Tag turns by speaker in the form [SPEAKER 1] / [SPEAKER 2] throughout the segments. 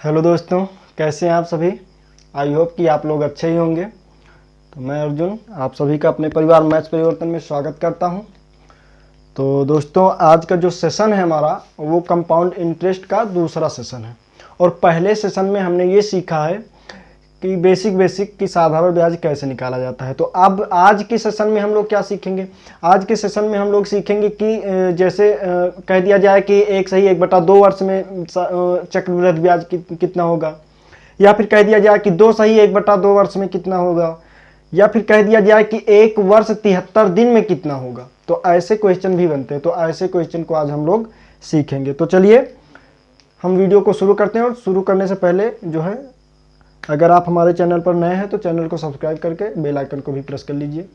[SPEAKER 1] Hello दोस्तों, कैसे हैं आप सभी। आई होप कि आप लोग अच्छे ही होंगे। तो मैं अर्जुन आप सभी का अपने परिवार मैथ्स परिवर्तन में स्वागत करता हूं। तो दोस्तों, आज का जो सेशन है हमारा वो कंपाउंड इंटरेस्ट का दूसरा सेशन है। और पहले सेशन में हमने ये सीखा है कि बेसिक की साधारण ब्याज कैसे निकाला जाता है। तो अब आज के सेशन में हम लोग क्या सीखेंगे। आज के सेशन में हम लोग सीखेंगे कि जैसे कह दिया जाए कि 1/2 वर्ष में चक्रवृद्धि ब्याज कितना होगा, या फिर कह दिया जाए कि 2/1/2 वर्ष में कितना होगा, या फिर कह दिया जाए कि 1 वर्ष 73 दिन में कितना होगा। तो ऐसे क्वेश्चन भी बनते हैं। तो ऐसे क्वेश्चन को आज हम लोग सीखेंगे। तो चलिए हम वीडियो को शुरू करते हैं। और शुरू करने से पहले जो है, अगर आप हमारे चैनल पर नए हैं तो चैनल को सब्सक्राइब करके बेल आइकन को भी प्रेस कर लीजिए,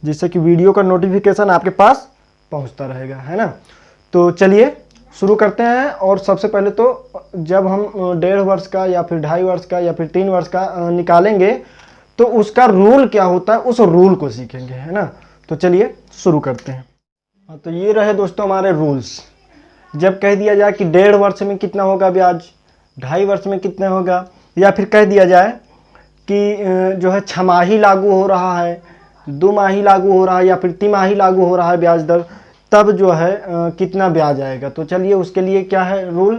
[SPEAKER 1] जिससे कि वीडियो का नोटिफिकेशन आपके पास पहुंचता रहेगा, है ना। तो चलिए शुरू करते हैं। और सबसे पहले तो जब हम 1.5 वर्ष का या फिर 2.5 वर्ष का या फिर 3 वर्ष का निकालेंगे तो उसका रूल क्या होता है, उस रूल को सीखेंगे, है ना। तो चलिए शुरू करते हैं। तो ये रहे दोस्तों हमारे रूल्स। जब कह दिया जाए कि 1.5 वर्ष में कितना होगा ब्याज, 2.5 वर्ष में कितना होगा, या फिर कह दिया जाए कि जो है 6 माही लागू हो रहा है, 2 माही लागू हो रहा है, या फिर 3 माही लागू हो रहा है ब्याज दर, तब जो है कितना ब्याज आएगा। तो चलिए उसके लिए क्या है रूल।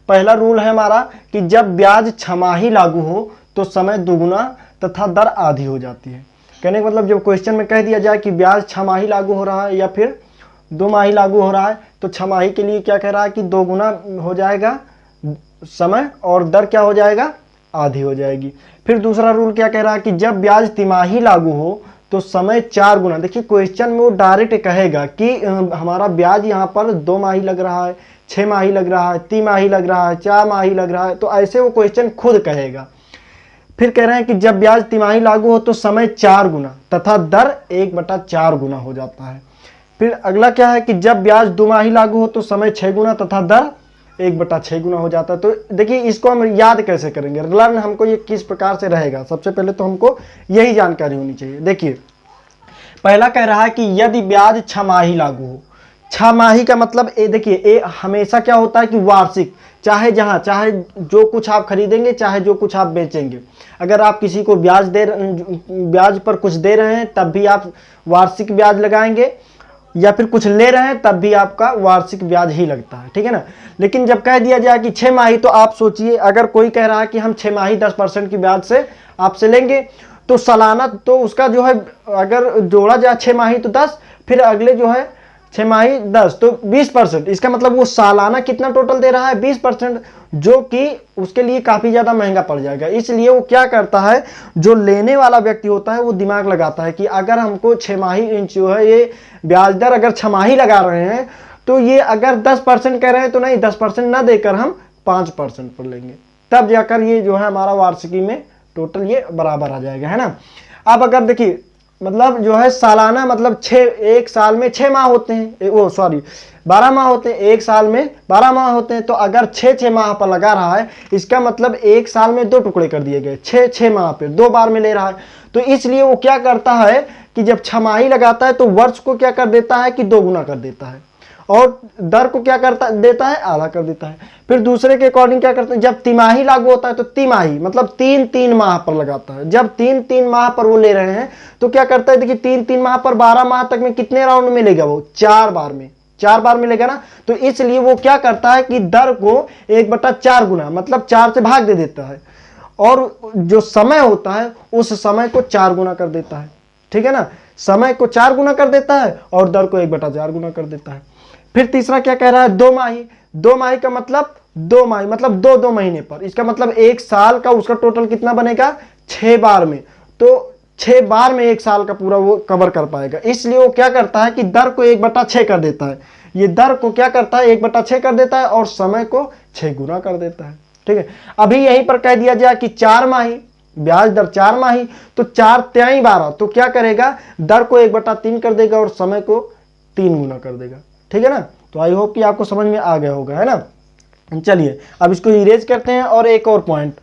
[SPEAKER 1] पहला रूल है हमारा कि जब ब्याज 6 माही लागू हो तो समय दुगुना तथा दर आधी हो जाती है। कहने का मतलब जब क्वेश्चन में कह दिया जाए कि ब्याज 6 माही लागू हो रहा है या फिर 2 माही लागू हो रहा है, तो 6 माही के लिए क्या कह रहा है कि 2 गुना हो जाएगा समय, और दर क्या हो जाएगा, आधी हो जाएगी। फिर दूसरा रूल क्या कह रहा है कि जब ब्याज तिमाही लागू हो तो समय 4 गुना। देखिए क्वेश्चन में वो डायरेक्ट कहेगा कि हमारा ब्याज यहाँ पर 2 माही लग रहा है, 6 माही लग रहा है, 3 माही लग रहा है, 4 माही लग रहा है। तो ऐसे वो क्वेश्चन खुद कहेगा। फिर कह रहे हैं कि जब ब्याज तिमाही लागू हो तो समय 4 गुना तथा दर 1/4 गुना हो जाता है। फिर अगला क्या है कि जब ब्याज 2 माही लागू हो तो समय 6 गुना तथा दर 1/6 गुना हो जाता है। तो देखिए इसको हम याद कैसे करेंगे, लर्न हमको ये किस प्रकार से रहेगा। सबसे पहले तो हमको यही जानकारी होनी चाहिए। देखिए पहला कह रहा है कि यदि ब्याज 6 माही लागू हो। 6 माही का मतलब देखिए हमेशा क्या होता है कि वार्षिक, चाहे जो कुछ आप खरीदेंगे, चाहे जो कुछ आप बेचेंगे, अगर आप किसी को ब्याज पर कुछ दे रहे हैं तब भी आप वार्षिक ब्याज लगाएंगे, या फिर कुछ ले रहे हैं तब भी आपका वार्षिक ब्याज ही लगता है, ठीक है ना। लेकिन जब कह दिया जाए कि 6 माही, तो आप सोचिए अगर कोई कह रहा है कि हम 6 माही 10% की ब्याज से आपसे लेंगे, तो सालाना तो उसका जो है अगर जोड़ा जाए 6 माही तो 10, फिर अगले जो है 6 माही 10, तो 20%। इसका मतलब वो सालाना कितना टोटल दे रहा है, 20%, जो कि उसके लिए काफ़ी ज़्यादा महंगा पड़ जाएगा। इसलिए वो क्या करता है, जो लेने वाला व्यक्ति होता है वो दिमाग लगाता है कि अगर हमको 6 माही जो है ये ब्याज दर अगर 6 माही लगा रहे हैं, तो ये अगर 10% कह रहे हैं तो नहीं, 10% ना देकर हम 5% पर लेंगे, तब जाकर ये जो है हमारा वार्षिकी में टोटल ये बराबर आ जाएगा, है ना। अब अगर देखिए मतलब जो है सालाना मतलब 1 साल में 6 माह होते हैं, 12 माह होते हैं, 1 साल में 12 माह होते हैं। तो अगर 6 माह पर लगा रहा है, इसका मतलब 1 साल में 2 टुकड़े कर दिए गए, 6 माह पे 2 बार में ले रहा है। तो इसलिए वो क्या करता है कि जब 6 माही लगाता है तो वर्ष को क्या कर देता है कि 2 गुना कर देता है, और दर को क्या करता देता है, आधा कर देता है। फिर दूसरे के अकॉर्डिंग क्या करते हैं, जब तिमाही लागू होता है तो तिमाही मतलब 3 माह पर लगाता है। जब 3 माह पर वो ले रहे हैं तो क्या करता है, देखिए 3 माह पर 12 माह तक में कितने राउंड में लेगा, वो 4 बार में लेगा ना। तो इसलिए वो क्या करता है कि दर को 1/4 गुना मतलब 4 से भाग दे देता है, और जो समय होता है उस समय को 4 गुना कर देता है, ठीक है ना। समय को 4 गुना कर देता है और दर को 1/4 गुना कर देता है। फिर तीसरा क्या कह रहा है, 2 माही। 2 माही का मतलब 2 माही मतलब 2 महीने पर। इसका मतलब 1 साल का उसका टोटल कितना बनेगा, 6 बार में। तो 6 बार में 1 साल का पूरा वो कवर कर पाएगा। इसलिए वो क्या करता है कि दर को 1/6 कर देता है। ये दर को क्या करता है, 1/6 कर देता है, और समय को 6 गुना कर देता है, ठीक है। अभी यहीं पर कह दिया जाए कि 4 माही ब्याज दर 4 माही, तो 4 तिहाई 12, तो क्या करेगा, दर को 1/3 कर देगा और समय को 3 गुना कर देगा, ठीक है ना। तो आई होप कि आपको समझ में आ गया होगा, है ना। चलिए अब इसको इरेज करते हैं। और एक और पॉइंट,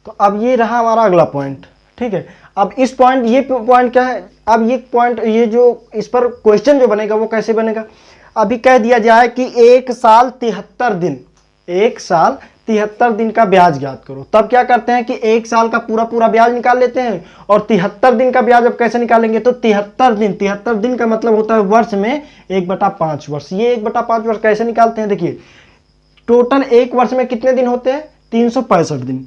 [SPEAKER 1] तो अब ये रहा हमारा अगला पॉइंट, ठीक है। अब इस पॉइंट, ये पॉइंट क्या है, अब ये पॉइंट, ये जो इस पर क्वेश्चन जो बनेगा वो कैसे बनेगा। अभी कह दिया जाए कि 1 साल 73 दिन, 1 साल 73 दिन का ब्याज ज्ञात करो। तब क्या करते हैं कि एक साल का पूरा पूरा ब्याज निकाल लेते हैं और 73 दिन का ब्याज अब कैसे निकालेंगे, तो 73 दिन का मतलब होता है वर्ष में 1/5 वर्ष। ये 1/5 वर्ष कैसे निकालते हैं, देखिए टोटल एक वर्ष में कितने दिन होते हैं, 365 दिन,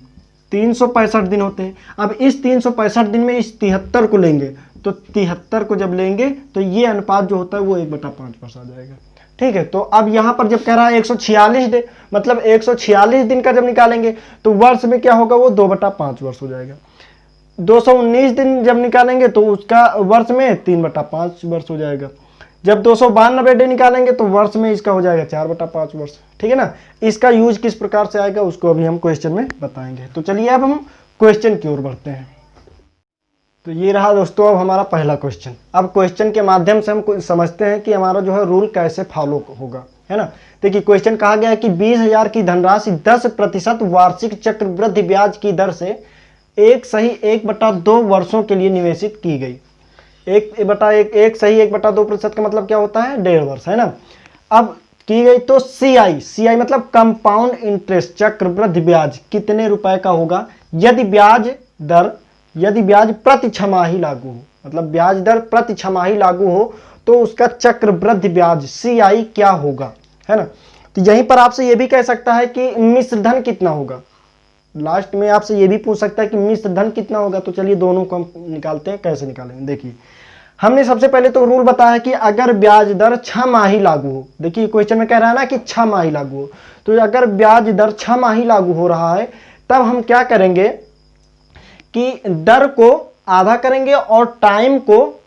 [SPEAKER 1] 365 दिन होते हैं। अब इस 365 दिन में इस 73 को लेंगे, तो 73 को जब लेंगे तो ये अनुपात जो होता है वो 1/5 वर्ष आ जाएगा। ठीक है, तो अब यहाँ पर जब कह रहा है 146 दिन, मतलब 146 दिन का जब निकालेंगे तो वर्ष में क्या होगा, वो 2/5 वर्ष हो जाएगा। 219 दिन जब निकालेंगे तो उसका वर्ष में 3/5 वर्ष हो जाएगा। जब 292 डे निकालेंगे तो वर्ष में इसका हो जाएगा 4/5 वर्ष। ठीक है ना, इसका यूज किस प्रकार से आएगा उसको अभी हम क्वेश्चन में बताएंगे। तो चलिए अब हम क्वेश्चन की ओर बढ़ते हैं। तो ये रहा दोस्तों अब हमारा पहला क्वेश्चन। अब क्वेश्चन के माध्यम से हम समझते हैं कि हमारा जो है रूल कैसे फॉलो होगा, है ना। देखिए क्वेश्चन कहा गया है कि 20,000 की धनराशि 10% वार्षिक चक्रवृद्धि ब्याज की दर से एक सही 1/2 वर्षों के लिए निवेशित की गई। एक सही 1/2% का मतलब क्या होता है, 1.5 वर्ष, है ना। अब की गई तो CI मतलब कंपाउंड इंटरेस्ट चक्रवृद्धि ब्याज कितने रुपए का होगा, यदि ब्याज प्रति छमाही लागू हो, मतलब ब्याज दर प्रति छमाही लागू हो तो उसका चक्रवृद्धि ब्याज CI क्या होगा, है ना। तो यहीं पर आपसे ये भी कह सकता है कि मिश्र धन कितना होगा, लास्ट में आपसे ये भी पूछ सकता है कि मिश्र धन कितना होगा। तो चलिए दोनों को हम निकालते हैं, कैसे निकालेंगे। देखिए हमने सबसे पहले तो रूल बताया कि अगर ब्याज दर 6 माही लागू हो, देखिए क्वेश्चन में कह रहा है ना कि 6 माही लागू हो, तो अगर ब्याज दर 6 माही लागू हो रहा है तब हम क्या करेंगे कि दर को आधा करेंगे और टाइम को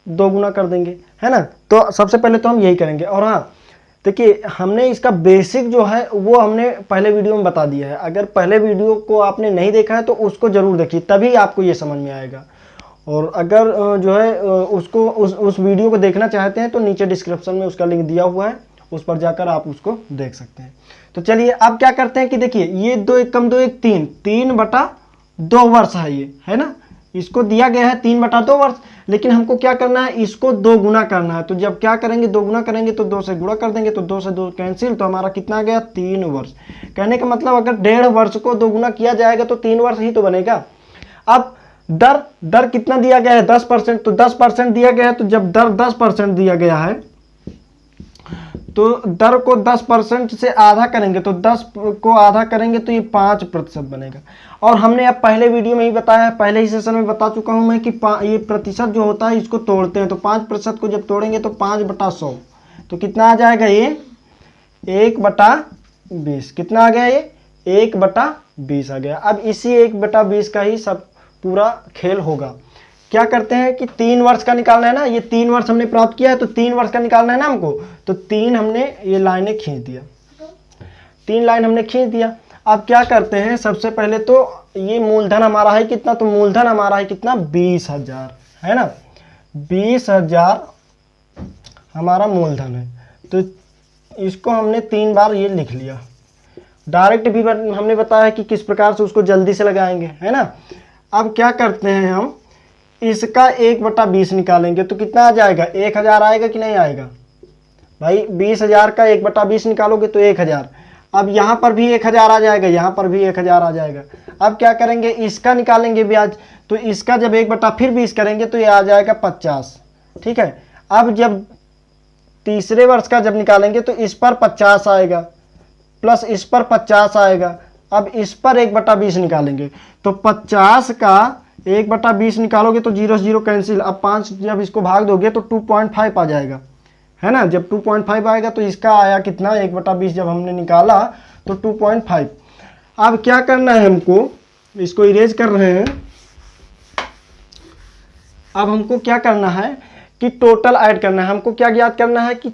[SPEAKER 1] 2 गुना कर देंगे, है ना। तो सबसे पहले तो हम यही करेंगे। और हाँ देखिए हमने इसका बेसिक जो है वो हमने पहले वीडियो में बता दिया है। अगर पहले वीडियो को आपने नहीं देखा है तो उसको जरूर देखिए, तभी आपको ये समझ में आएगा। और अगर जो है उसको उस वीडियो को देखना चाहते हैं तो नीचे डिस्क्रिप्शन में उसका लिंक दिया हुआ है, उस पर जाकर आप उसको देख सकते हैं। तो चलिए अब क्या करते हैं कि देखिए ये 2 1 कम 2 1 3/2 वर्ष है ये, है ना। इसको दिया गया है 3/2 वर्ष, लेकिन हमको क्या करना है, इसको 2 गुना करना है। तो जब क्या करेंगे, 2 गुना करेंगे तो 2 से गुणा कर देंगे, तो 2 से 2 कैंसिल, तो हमारा कितना आ गया, 3 वर्ष। कहने का मतलब अगर 1.5 वर्ष को 2 गुना किया जाएगा तो 3 वर्ष ही तो बनेगा। अब दर कितना दिया गया है, 10%, तो 10% दिया गया है। तो जब दर 10% दिया गया है तो दर को 10% से आधा करेंगे, तो 10 को आधा करेंगे तो ये 5% बनेगा। और हमने अब पहले वीडियो में ही बताया है, पहले ही सेशन में बता चुका हूं मैं कि ये प्रतिशत जो होता है इसको तोड़ते हैं। तो 5% को जब तोड़ेंगे तो 5/100, तो कितना आ जाएगा, ये 1/20। कितना आ गया, ये 1/20 आ गया। अब इसी 1/20 का ही सब पूरा खेल होगा। क्या करते हैं कि 3 वर्ष का निकालना है ना, ये 3 वर्ष हमने प्राप्त किया है तो 3 वर्ष का निकालना है ना हमको, तो 3 हमने ये लाइनें खींच दिया, 3 लाइन हमने खींच दिया। अब क्या करते हैं, सबसे पहले तो ये मूलधन हमारा है कितना, तो मूलधन हमारा है कितना, 20,000, है ना। 20,000 हमारा मूलधन है, तो इसको हमने 3 बार ये लिख लिया। डायरेक्ट भी हमने बताया कि किस प्रकार से उसको जल्दी से लगाएंगे, है ना। अब क्या करते हैं, हम इसका 1/20 निकालेंगे तो कितना आ जाएगा, 1,000 आएगा कि नहीं आएगा भाई। 20,000 का 1/20 निकालोगे तो 1,000। अब यहाँ पर भी 1,000 आ जाएगा, यहाँ पर भी 1,000 आ जाएगा। अब क्या करेंगे, इसका निकालेंगे ब्याज, तो इसका जब 1/20 करेंगे तो ये आ जाएगा 50, ठीक है। अब जब तीसरे वर्ष का जब निकालेंगे तो इस पर 50 आएगा प्लस इस पर 50 आएगा। अब इस पर 1/20 निकालेंगे तो 50 का 1/20 निकालोगे तो 0 0 कैंसिल। अब 5 जब इसको भाग दोगे तो 2.5 आ जाएगा, है ना। जब 2.5 आएगा तो इसका आया कितना, 1/20 जब हमने निकाला तो 2.5। अब क्या करना है हमको, इसको इरेज कर रहे हैं। अब हमको क्या करना है कि टोटल ऐड करना है। हमको क्या ज्ञात करना है कि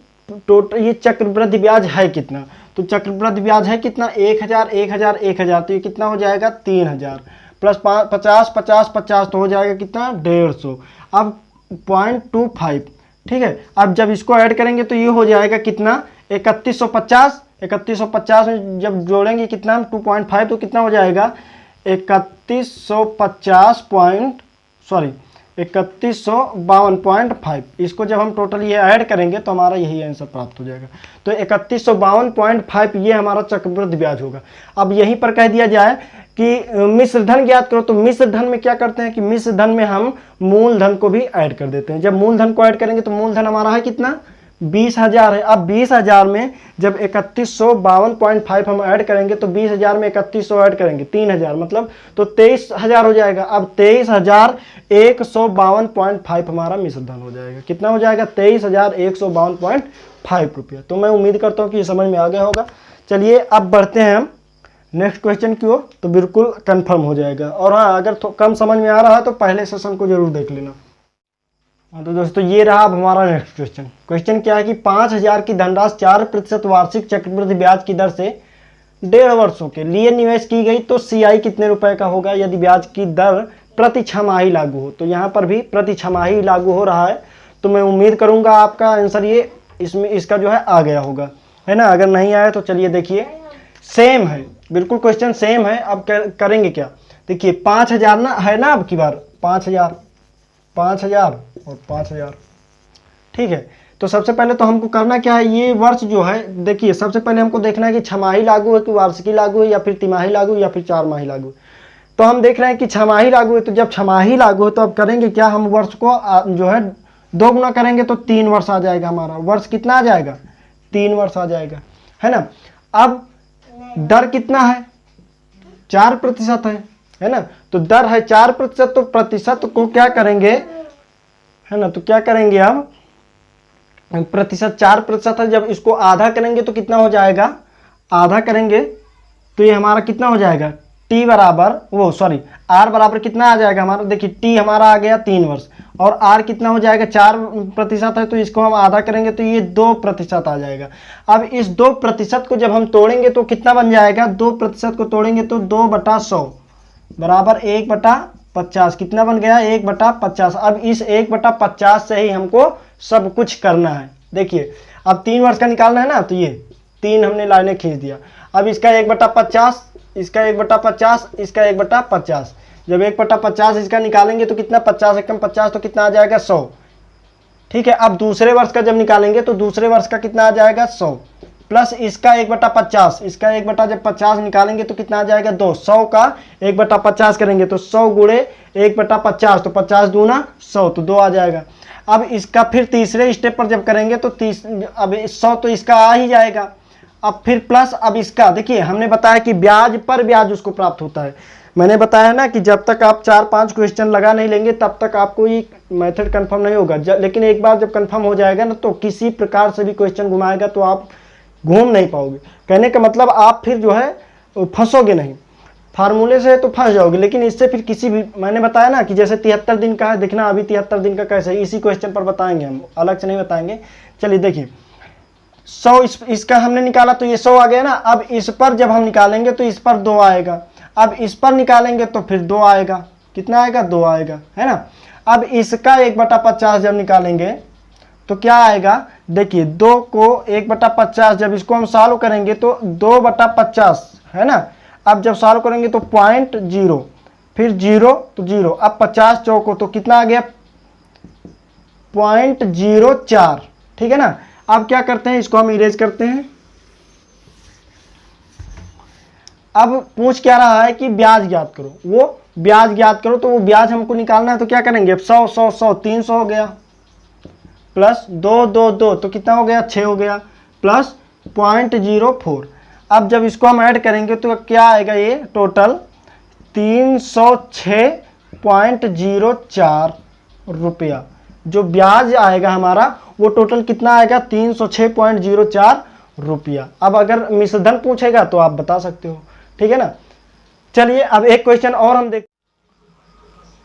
[SPEAKER 1] टोटल ये चक्रवृद्धि ब्याज है कितना, तो चक्रवृद्धि ब्याज है कितना, 1,000 1,000 1,000, तो ये कितना हो जाएगा, 3,000 प्लस 50 50 50, तो हो जाएगा कितना, 150। अब 0.25, ठीक है। अब जब इसको ऐड करेंगे तो ये हो जाएगा कितना, 3150। 3150 में जब जोड़ेंगे कितना, हम 2.5, तो कितना हो जाएगा, 3150 3152.5। इसको जब हम टोटल ये ऐड करेंगे तो हमारा यही आंसर प्राप्त हो जाएगा। तो 3152.5 ये हमारा चक्रवृद्धि ब्याज होगा। अब यहीं पर कह दिया जाए कि मिश्र धन ज्ञात करो, तो मिश्र धन में क्या करते हैं कि मिश्र धन में हम मूलधन को भी ऐड कर देते हैं। जब मूलधन को ऐड करेंगे तो मूलधन हमारा है कितना, 20,000 है। अब 20,000 में जब 3152.5 हम ऐड करेंगे तो 20,000 में 3100 ऐड करेंगे 3,000 मतलब तो 23,000 हो जाएगा। अब 23,152.5 हमारा मिश्र धन हो जाएगा। कितना हो जाएगा, 23,152.5 रुपया। तो मैं उम्मीद करता हूँ कि ये समझ में आ गया होगा। चलिए अब बढ़ते हैं हम नेक्स्ट क्वेश्चन की ओर, तो बिल्कुल कंफर्म हो जाएगा। और हाँ, अगर कम समझ में आ रहा है तो पहले सेशन को जरूर देख लेना। हाँ तो दोस्तों ये रहा अब हमारा नेक्स्ट क्वेश्चन। क्वेश्चन क्या है कि 5,000 की धनराशि 4% वार्षिक चक्रवृद्धि ब्याज की दर से 1.5 वर्षों के लिए निवेश की गई तो CI कितने रुपए का होगा यदि ब्याज की दर प्रति छमाही लागू हो। तो यहाँ पर भी प्रति छमाही लागू हो रहा है, तो मैं उम्मीद करूंगा आपका आंसर ये इसमें इसका जो है आ गया होगा, है ना। अगर नहीं आया तो चलिए देखिए सेम है, बिल्कुल क्वेश्चन सेम है। अब करेंगे क्या, देखिए 5,000 ना है ना, अब की बार 5,000 और 5,000, ठीक है। तो सबसे पहले तो हमको करना क्या है, ये वर्ष जो है देखिए सबसे पहले हमको देखना है कि छमाही लागू है कि वार्षिकी लागू है या फिर तिमाही लागू या फिर 4 माही लागू। तो हम देख रहे हैं कि छमाही लागू है। तो जब छमाही लागू है तो अब करेंगे क्या, हम वर्ष को जो है 2 गुना करेंगे तो 3 वर्ष आ जाएगा हमारा। वर्ष कितना आ जाएगा, 3 वर्ष आ जाएगा, है ना। अब दर कितना है, 4% है ना। तो दर है 4%, तो प्रतिशत को क्या करेंगे, है ना। तो क्या करेंगे अब, प्रतिशत 4% है, जब इसको आधा करेंगे तो कितना हो जाएगा, आधा करेंगे तो ये हमारा कितना हो जाएगा, T बराबर R बराबर कितना आ जाएगा हमारा, देखिए T हमारा आ गया 3 वर्ष और R कितना हो जाएगा 4% है, तो इसको हम आधा करेंगे तो ये 2% आ जाएगा। अब इस 2% को जब हम तोड़ेंगे तो कितना बन जाएगा, 2% को तोड़ेंगे तो 2/100 बराबर 1/50, कितना बन गया 1/50। अब इस 1/50 से ही हमको सब कुछ करना है। देखिए अब 3 वर्ष का निकालना है ना, तो ये 3 हमने लाइनें खींच दिया। अब इसका 1/50, इसका 1/50, इसका 1/50, जब 1/50 इसका निकालेंगे तो कितना, 50 एकम 50 तो कितना आ जाएगा 100, ठीक है। अब दूसरे वर्ष का जब निकालेंगे तो दूसरे वर्ष का कितना आ जाएगा 100 प्लस इसका 1/50, इसका 1/50 निकालेंगे तो कितना आ जाएगा 2, 100 का 1/50 करेंगे तो 100 गुणे 1/50 तो 50 दूना 100 तो 2 आ जाएगा। अब इसका फिर तीसरे स्टेप पर जब करेंगे तो अब 100 तो इसका आ ही जाएगा। अब फिर प्लस अब इसका, देखिए हमने बताया कि ब्याज पर ब्याज उसको प्राप्त होता है। मैंने बताया ना कि जब तक आप 4-5 क्वेश्चन लगा नहीं लेंगे तब तक आपको ये मेथड कंफर्म नहीं होगा। लेकिन एक बार जब कंफर्म हो जाएगा ना तो किसी प्रकार से भी क्वेश्चन घुमाएगा तो आप घूम नहीं पाओगे। कहने का मतलब आप फिर जो है फंसोगे नहीं, फार्मूले से तो फंस जाओगे, लेकिन इससे फिर किसी भी, मैंने बताया ना कि जैसे 73 दिन का है, देखना अभी 73 दिन का कैसे, इसी क्वेश्चन पर बताएंगे हम, अलग से नहीं बताएंगे। चलिए देखिए 100 इसका हमने निकाला तो ये 100 आ गया ना। अब इस पर जब हम निकालेंगे तो इस पर 2 आएगा, अब इस पर निकालेंगे तो फिर 2 आएगा, कितना आएगा 2 आएगा, है ना। अब इसका 1/50 जब निकालेंगे तो क्या आएगा, देखिए 2 को 1/50 जब इसको हम सॉल्व करेंगे तो 2/50 है ना। अब जब सॉल्व करेंगे तो 0.0 फिर 0 तो 0, अब 50 चौको तो कितना आ गया 0.04, ठीक है ना। अब क्या करते हैं, इसको हम इरेज करते हैं। अब पूछ क्या रहा है कि ब्याज ज्ञात करो, वो ब्याज ज्ञात करो, तो वो ब्याज हमको निकालना है तो क्या करेंगे, 100 100 100 300 हो गया प्लस 2 2 2 तो कितना हो गया 6 हो गया प्लस 0.04। अब जब इसको हम ऐड करेंगे तो क्या आएगा, ये टोटल 306.04 रुपया जो ब्याज आएगा हमारा, वो टोटल कितना आएगा 306.04 रुपया। अब अगर मिश्रधन पूछेगा तो आप बता सकते हो, ठीक है ना। चलिए अब एक क्वेश्चन और हम देख,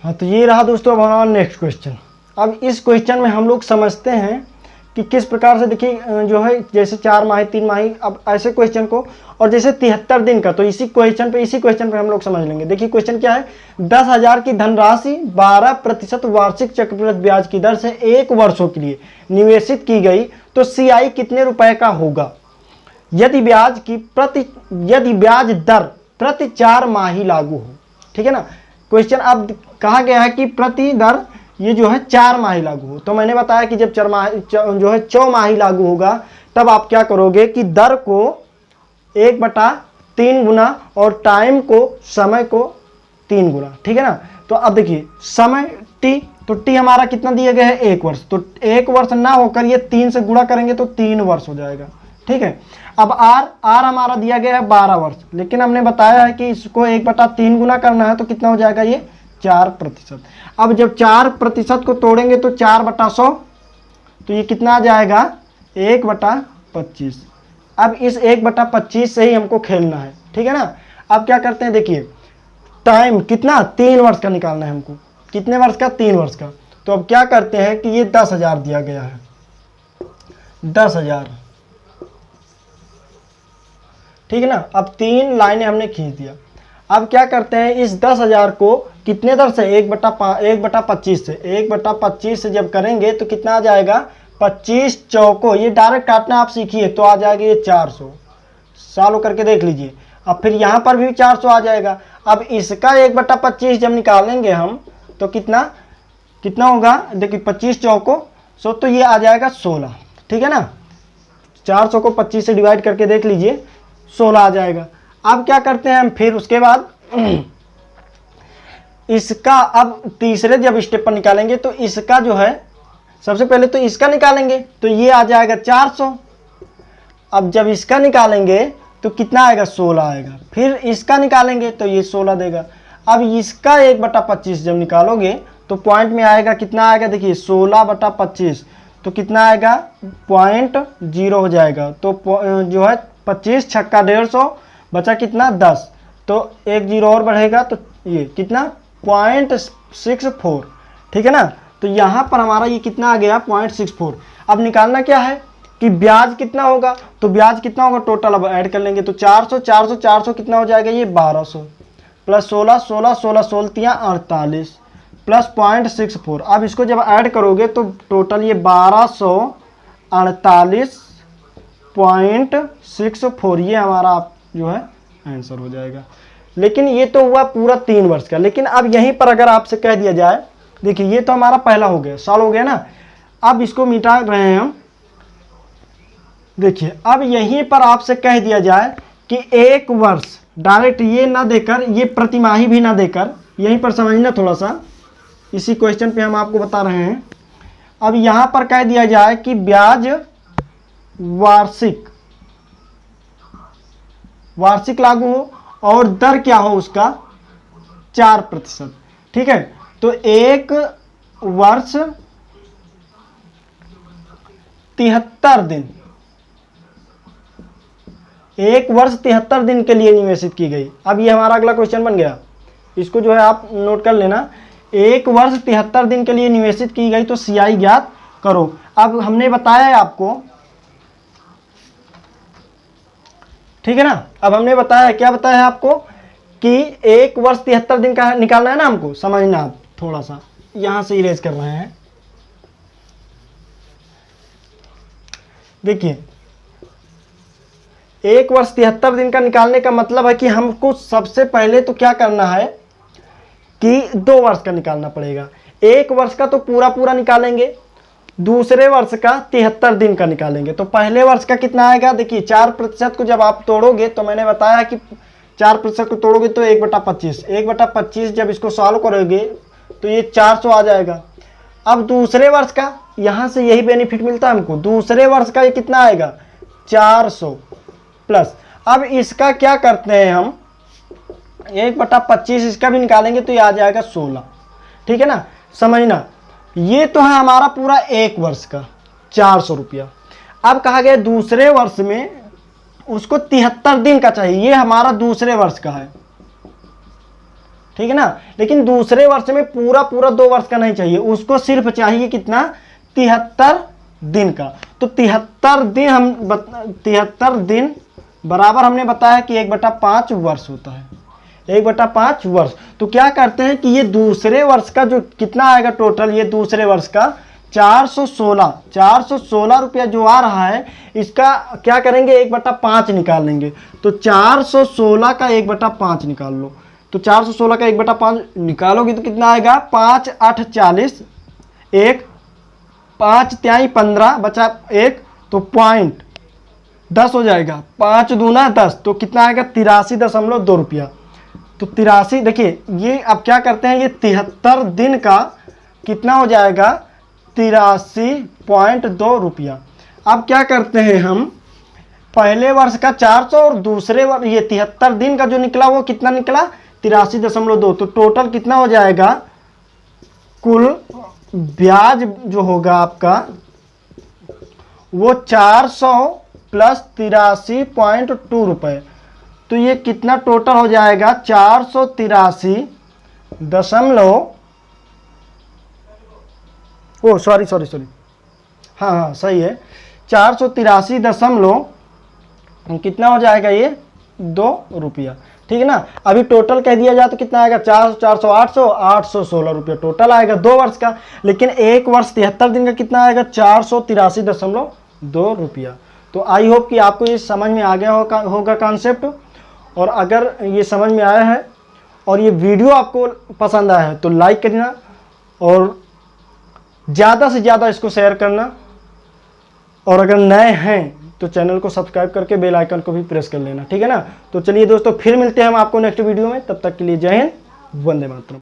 [SPEAKER 1] हाँ तो ये रहा दोस्तों अब हमारा नेक्स्ट क्वेश्चन। अब इस क्वेश्चन में हम लोग समझते हैं कि किस प्रकार से, देखिए जो है जैसे 4 माही 3 माही, अब ऐसे क्वेश्चन को, और जैसे 73 दिन का, तो इसी क्वेश्चन पे हम लोग समझ लेंगे। देखिए क्वेश्चन क्या है, 10,000 की धनराशि 12% वार्षिक चक्रवृद्धि ब्याज की दर से 1 वर्षों के लिए निवेशित की गई तो CI कितने रुपए का होगा यदि ब्याज दर प्रति 4 माही लागू हो, ठीक है ना। क्वेश्चन अब कहा गया है कि प्रति दर ये जो है 4 माही लागू हो। तो मैंने बताया कि जब जो है चौमाही लागू होगा तब आप क्या करोगे कि दर को 1/3 गुना और टाइम को, समय को 3 गुना, ठीक है ना। तो अब देखिए समय टी, तो टी हमारा कितना दिया गया है 1 वर्ष, तो 1 वर्ष ना होकर ये 3 से गुणा करेंगे तो 3 वर्ष हो जाएगा, ठीक है। अब आर हमारा दिया गया है 12 वर्ष, लेकिन हमने बताया है कि इसको 1/3 गुना करना है तो कितना हो जाएगा ये 4%। अब जब 4% को तोड़ेंगे तो 4/100, तो ये कितना आ जाएगा 1/25। अब इस 1/25 से ही हमको खेलना है, ठीक है ना। अब क्या करते हैं, देखिए टाइम कितना 3 वर्ष का निकालना है हमको। कितने वर्ष का? 3 वर्ष का। तो अब क्या करते हैं कि ये 10,000 दिया गया है, 10,000, ठीक है ना। अब 3 लाइनें हमने खींच दिया। अब क्या करते हैं, इस 10,000 को कितने दर से 1/25 से 1/25 से जब करेंगे तो कितना आ जाएगा 25 चौको, ये डायरेक्ट काटना आप सीखिए तो आ जाएगा ये 400। सॉल्व करके देख लीजिए। अब फिर यहाँ पर भी 400 आ जाएगा। अब इसका 1/25 जब निकालेंगे हम तो कितना होगा, देखिए 25 चौको 100, तो ये आ जाएगा 16, ठीक है ना। 400 को 25 से डिवाइड करके देख लीजिए 16 आ जाएगा। अब क्या करते हैं हम, फिर उसके बाद इसका अब तीसरे जब स्टेप पर निकालेंगे तो इसका जो है, सबसे पहले तो इसका निकालेंगे तो ये आ जाएगा 400। अब जब इसका निकालेंगे तो कितना आएगा 16 आएगा। फिर इसका निकालेंगे तो ये 16 देगा। अब इसका 1/25 जब निकालोगे तो पॉइंट में आएगा, कितना आएगा देखिए 16/25, तो कितना आएगा 0.0 हो जाएगा। तो जो है 25 छक्का 150, बचा कितना 10, तो 1 0 और बढ़ेगा तो ये कितना 0.64, ठीक है ना। तो यहाँ पर हमारा ये कितना आ गया 0.64। अब निकालना क्या है कि ब्याज कितना होगा, तो ब्याज कितना होगा टोटल अब ऐड कर लेंगे तो 400 400 400 कितना हो जाएगा ये 1200 प्लस 16 16 16 16 48 प्लस 0.64। अब इसको जब ऐड करोगे तो टोटल ये 1248.64 ये हमारा जो है आंसर हो जाएगा। लेकिन ये तो हुआ पूरा 3 वर्ष का। लेकिन अब यहीं पर अगर आपसे कह दिया जाए, देखिए ये तो हमारा पहला हो गया, सॉल्व हो गया ना। अब इसको मिटा रहे हैं हम। देखिए अब यहीं पर आपसे कह दिया जाए कि 1 वर्ष, डायरेक्ट ये ना देकर, ये प्रतिमाही भी ना देकर, यहीं पर समझना थोड़ा सा, इसी क्वेश्चन पे हम आपको बता रहे हैं। अब यहां पर कह दिया जाए कि ब्याज वार्षिक लागू हो और दर क्या हो उसका 4%, ठीक है। तो 1 वर्ष 73 दिन, 1 वर्ष 73 दिन के लिए निवेशित की गई। अब ये हमारा अगला क्वेश्चन बन गया, इसको जो है आप नोट कर लेना। 1 वर्ष 73 दिन के लिए निवेशित की गई तो CI ज्ञात करो। अब हमने बताया है आपको, ठीक है ना। अब हमने बताया है, क्या बताया है आपको कि 1 वर्ष 73 दिन का निकालना है ना हमको, समझना आप थोड़ा सा, यहां से इरेज कर रहे हैं। देखिए 1 वर्ष 73 दिन का निकालने का मतलब है कि हमको सबसे पहले तो क्या करना है कि 2 वर्ष का निकालना पड़ेगा। 1 वर्ष का तो पूरा निकालेंगे, दूसरे वर्ष का 73 दिन का निकालेंगे। तो पहले वर्ष का कितना आएगा, देखिए 4% को जब आप तोड़ोगे तो मैंने बताया कि 4% को तोड़ोगे तो 1/25, 1/25 जब इसको सॉल्व करोगे तो ये 400 आ जाएगा। अब दूसरे वर्ष का, यहां से यही बेनिफिट मिलता है हमको, दूसरे वर्ष का ये कितना आएगा 400 प्लस। अब इसका क्या करते हैं हम, 1/25 इसका भी निकालेंगे तो ये आ जाएगा 16, ठीक है ना। समझना, ये तो है हमारा पूरा 1 वर्ष का 400 रुपया। अब कहा गया दूसरे वर्ष में उसको 73 दिन का चाहिए, ये हमारा दूसरे वर्ष का है, ठीक है ना। लेकिन दूसरे वर्ष में पूरा 2 वर्ष का नहीं चाहिए, उसको सिर्फ चाहिए कितना 73 दिन का। तो 73 दिन बराबर हमने बताया कि 1/5 वर्ष होता है, 1/5 वर्ष। तो क्या करते हैं कि ये दूसरे वर्ष का जो कितना आएगा टोटल, ये दूसरे वर्ष का 416 रुपया जो आ रहा है, इसका क्या करेंगे 1/5 निकाल लेंगे। तो 416 का 1/5 निकाल लो। तो 416 का 1/5 निकालोगे तो कितना आएगा 5 8 40, एक 5 तिहाई 15 बचा एक, तो पॉइंट 10 हो जाएगा। 5 दूना 10, तो कितना आएगा 83.2 रुपया। तो 83, देखिए ये अब क्या करते हैं, ये 73 दिन का कितना हो जाएगा 83.2 रुपया। अब क्या करते हैं हम, पहले वर्ष का 400 और दूसरे वर्ष ये 73 दिन का जो निकला वो कितना निकला 83.2। तो टोटल कितना हो जाएगा, कुल ब्याज जो होगा आपका वो 400 प्लस 83.2 रुपये। तो ये कितना टोटल हो जाएगा 483 दशमलव, ओ सॉरी, हाँ सही है, 483 दशमलव कितना हो जाएगा ये 2 रुपया। ठीक है ना। अभी टोटल कह दिया जाए तो कितना आएगा 400 400 800 816 रुपया टोटल आएगा 2 वर्ष का। लेकिन एक वर्ष 73 दिन का कितना आएगा 483.2 रुपया। तो आई होप कि आपको ये समझ में आ गया होगा कॉन्सेप्ट। और अगर ये समझ में आया है और ये वीडियो आपको पसंद आया है तो लाइक करना और ज़्यादा से ज़्यादा इसको शेयर करना। और अगर नए हैं तो चैनल को सब्सक्राइब करके बेल आइकन को भी प्रेस कर लेना। ठीक है ना। तो चलिए दोस्तों, फिर मिलते हैं हम आपको नेक्स्ट वीडियो में। तब तक के लिए जय हिंद, वंदे मातरम।